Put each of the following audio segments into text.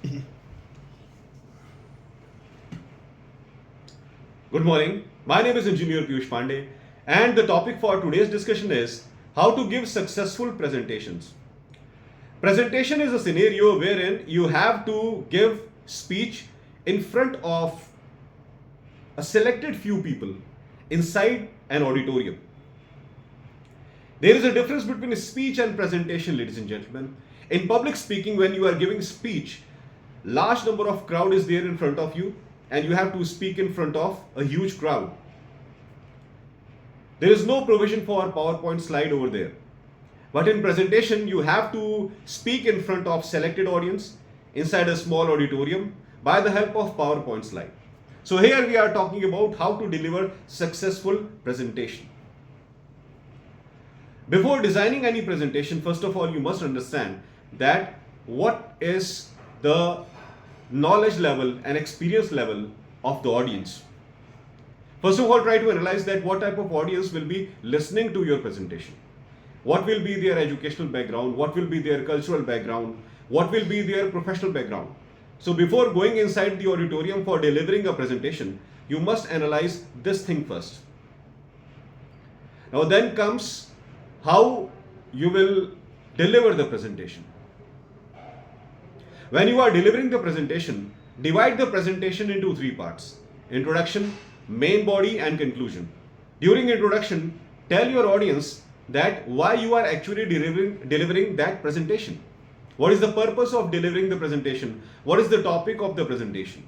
Good morning. My name is Engineer Piyush Pandey, and the topic for today's discussion is how to give successful presentations. Presentation is a scenario wherein you have to give speech in front of a selected few people inside an auditorium. There is a difference between speech and presentation, ladies and gentlemen. In public speaking, when you are giving speech, large number of crowd is there in front of you and you have to speak in front of a huge crowd. There is no provision for PowerPoint slide over there. But in presentation, you have to speak in front of selected audience inside a small auditorium by the help of PowerPoint slide. So here we are talking about how to deliver successful presentation. Before designing any presentation, first of all, you must understand that what is the knowledge level and experience level of the audience. First of all, try to analyze that what type of audience will be listening to your presentation. What will be their educational background? What will be their cultural background? What will be their professional background? So before going inside the auditorium for delivering a presentation, you must analyze this thing first. Now then comes how you will deliver the presentation. When you are delivering the presentation, divide the presentation into three parts: introduction, main body, and conclusion. During introduction, tell your audience that why you are actually delivering that presentation. What is the purpose of delivering the presentation? What is the topic of the presentation?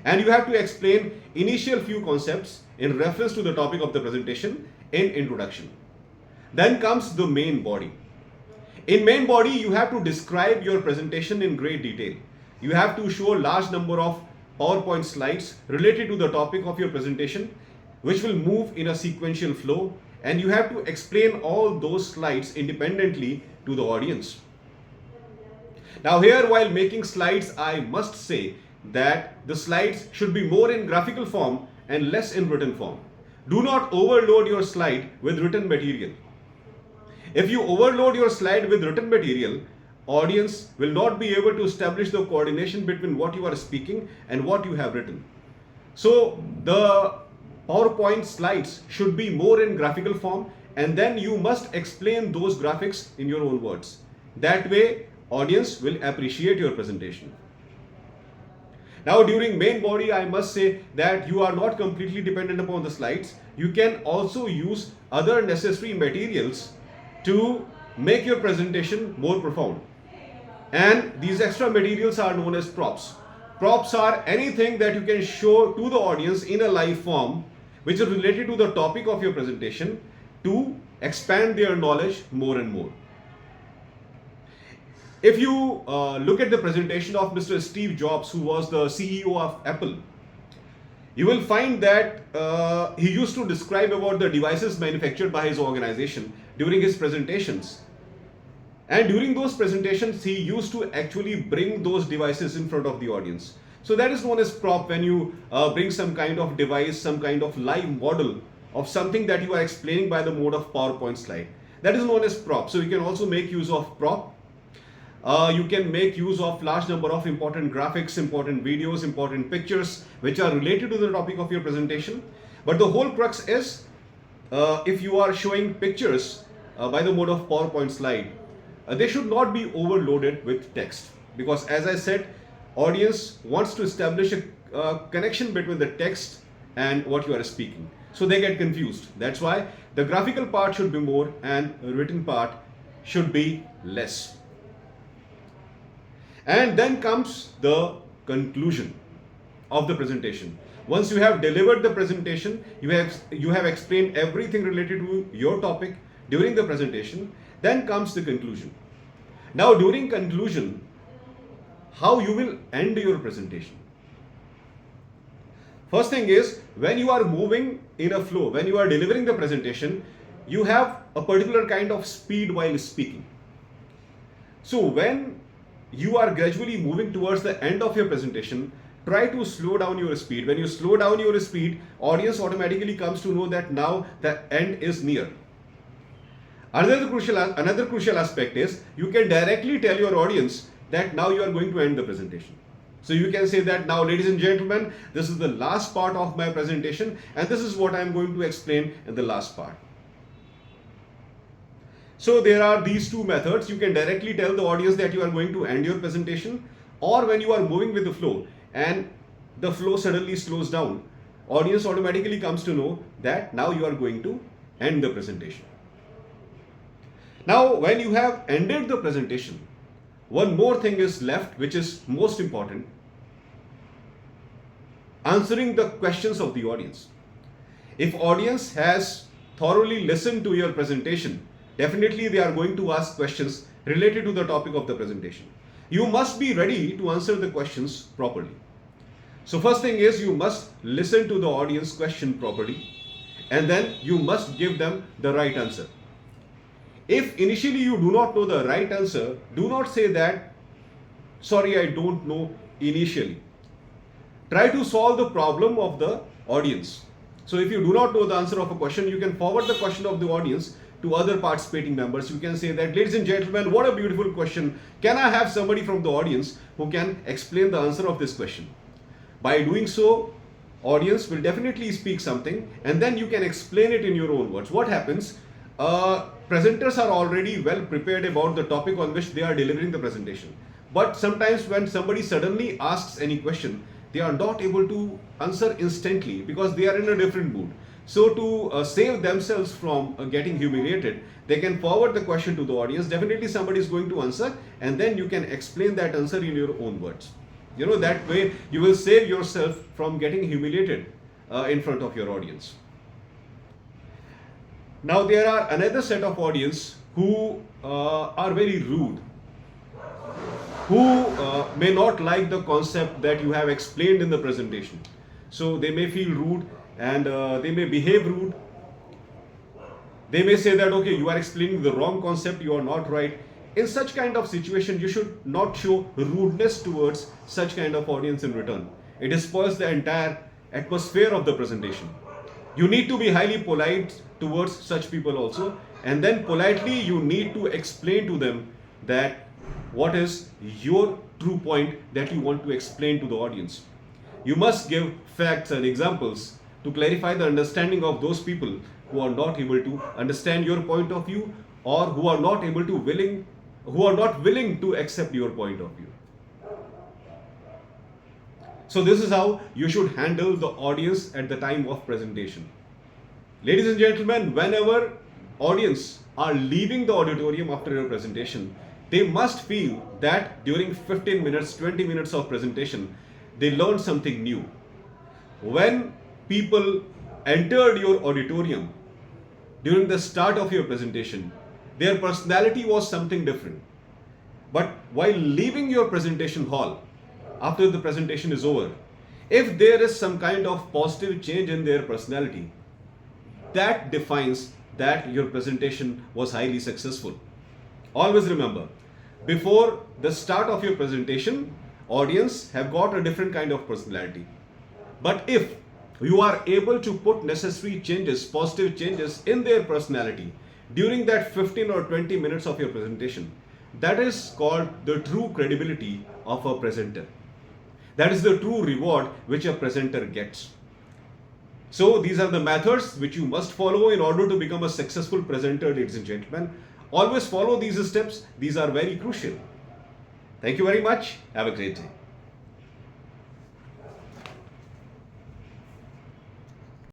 And you have to explain initial few concepts in reference to the topic of the presentation in introduction. Then comes the main body. In main body, you have to describe your presentation in great detail. You have to show a large number of PowerPoint slides related to the topic of your presentation, which will move in a sequential flow, and you have to explain all those slides independently to the audience. Now here, while making slides, I must say that the slides should be more in graphical form and less in written form. Do not overload your slide with written material. If you overload your slide with written material, audience will not be able to establish the coordination between what you are speaking and what you have written. So the PowerPoint slides should be more in graphical form, and then you must explain those graphics in your own words. That way, audience will appreciate your presentation. Now during main body, I must say that you are not completely dependent upon the slides. You can also use other necessary materials to make your presentation more profound. And these extra materials are known as props. Props are anything that you can show to the audience in a live form which is related to the topic of your presentation to expand their knowledge more and more. If you look at the presentation of Mr. Steve Jobs, who was the CEO of Apple, you will find that he used to describe about the devices manufactured by his organization during his presentations. And during those presentations, he used to actually bring those devices in front of the audience. So that is known as prop, when you bring some kind of device, some kind of live model of something that you are explaining by the mode of PowerPoint slide. That is known as prop. So you can also make use of prop. You can make use of large number of important graphics, important videos, important pictures which are related to the topic of your presentation. But the whole crux is if you are showing pictures by the mode of PowerPoint slide, they should not be overloaded with text, because as I said, audience wants to establish a connection between the text and what you are speaking. So they get confused. That's why the graphical part should be more and the written part should be less. And then comes the conclusion of the presentation. Once you have delivered the presentation, you have explained everything related to your topic during the presentation, then comes the conclusion. Now during conclusion, how you will end your presentation. First thing is, when you are moving in a flow, when you are delivering the presentation, you have a particular kind of speed while speaking. So when you are gradually moving towards the end of your presentation, try to slow down your speed. When you slow down your speed, audience automatically comes to know that now the end is near. Another crucial aspect is you can directly tell your audience that now you are going to end the presentation. So you can say that now, ladies and gentlemen, this is the last part of my presentation and this is what I am going to explain in the last part. So there are these two methods. You can directly tell the audience that you are going to end your presentation, or when you are moving with the flow and the flow suddenly slows down, audience automatically comes to know that now you are going to end the presentation. Now, when you have ended the presentation, one more thing is left, which is most important: answering the questions of the audience. If audience has thoroughly listened to your presentation, definitely they are going to ask questions related to the topic of the presentation. You must be ready to answer the questions properly. So first thing is, you must listen to the audience question properly, and then you must give them the right answer. If initially you do not know the right answer, do not say that, sorry, I don't know initially. Try to solve the problem of the audience. So if you do not know the answer of a question, you can forward the question of the audience to other participating members. You can say that, ladies and gentlemen, what a beautiful question. Can I have somebody from the audience who can explain the answer of this question? By doing so, audience will definitely speak something, and then you can explain it in your own words. What happens? Presenters are already well prepared about the topic on which they are delivering the presentation. But sometimes when somebody suddenly asks any question, they are not able to answer instantly because they are in a different mood. So to save themselves from getting humiliated, they can forward the question to the audience. Definitely somebody is going to answer, and then you can explain that answer in your own words. That way you will save yourself from getting humiliated in front of your audience. Now there are another set of audience who are very rude, who may not like the concept that you have explained in the presentation. So they may feel rude and they may behave rude. They may say that, okay, you are explaining the wrong concept, you are not right. In such kind of situation, you should not show rudeness towards such kind of audience in return. It spoils the entire atmosphere of the presentation. You need to be highly polite towards such people also, and then politely you need to explain to them that what is your true point that you want to explain to the audience. You must give facts and examples to clarify the understanding of those people who are not able to understand your point of view, or who are not willing to accept your point of view. So this is how you should handle the audience at the time of presentation. Ladies and gentlemen, whenever audience are leaving the auditorium after your presentation, they must feel that during 15 minutes, 20 minutes of presentation, they learned something new. When people entered your auditorium during the start of your presentation, their personality was something different. But while leaving your presentation hall, after the presentation is over, if there is some kind of positive change in their personality, that defines that your presentation was highly successful. Always remember, before the start of your presentation, audience have got a different kind of personality. But if you are able to put necessary changes, positive changes in their personality during that 15 or 20 minutes of your presentation, that is called the true credibility of a presenter. That is the true reward which a presenter gets. So these are the methods which you must follow in order to become a successful presenter, ladies and gentlemen. Always follow these steps. These are very crucial. Thank you very much. Have a great day.